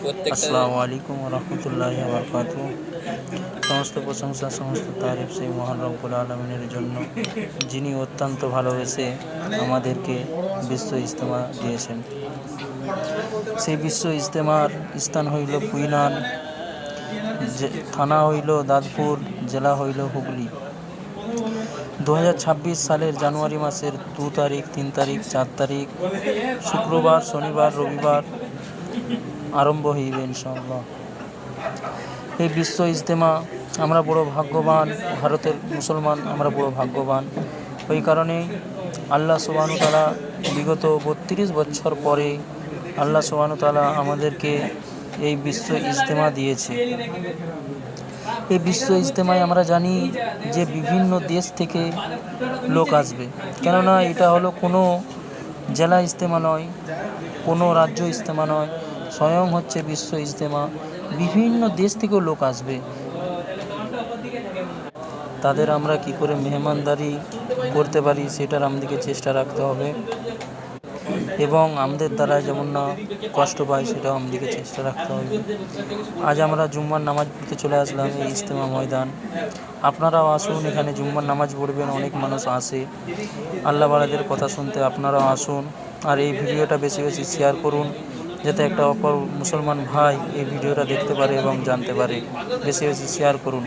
আসসালামু আলাইকুম রহমতুল্লাহি ওয়া বারাকাতুহু। সমস্ত প্রশংসা, সমস্ত তারিফ সেই মহান রব্বুল আলামিনের জন্য, যিনি অত্যন্ত ভালোবেসে আমাদেরকে বিশ্ব ইজতেমা দিয়েছেন। সেই বিশ্ব ইজতেমার স্থান হইল কুইনান, থানা হইল দাঁতপুর, জেলা হইল হুগলি। 2026 সালের জানুয়ারি মাসের 2 তারিখ, 3 তারিখ, 4 তারিখ শুক্রবার, শনিবার, রবিবার আরম্ভ হইবে ইনশাআল্লাহ। এই বিশ্ব ইজতেমা আমরা বড় ভাগ্যবান, ভারতের মুসলমান আমরা বড় ভাগ্যবান। ওই কারণেই আল্লাহ সুবহানাহু ওয়া তাআলা বিগত 32 বছর পরে আল্লাহ সুবহানাহু ওয়া তাআলা আমাদেরকে এই বিশ্ব ইজতেমা দিয়েছে। এই বিশ্ব ইজতেমায় আমরা জানি যে বিভিন্ন দেশ থেকে লোক আসবে, কেননা এটা হলো কোনো জেলা ইজতেমা নয়, কোনো রাজ্য ইজতেমা নয়, স্বয়ং হচ্ছে বিশ্ব ইজতেমা। বিভিন্ন দেশ থেকেও লোক আসবে, তাদের আমরা কি করে মেহমানদারি করতে পারি সেটার আমাদেরকে চেষ্টা রাখতে হবে, এবং আমাদের দ্বারা যেমন না কষ্ট পায় সেটাও আমাদেরকে চেষ্টা রাখতে হবে। আজ আমরা জুম্মার নামাজ পড়তে চলে আসলাম এই ইজতেমা ময়দান। আপনারাও আসুন, এখানে জুম্মার নামাজ পড়বেন, অনেক মানুষ আসে আল্লাহ ওয়ালাদের কথা শুনতে। আপনারাও আসুন, আর এই ভিডিওটা বেশি বেশি শেয়ার করুন, যাতে একটা অপর মুসলমান ভাই এই ভিডিওটা দেখতে পারে এবং জানতে পারে। বেশি বেশি শেয়ার করুন।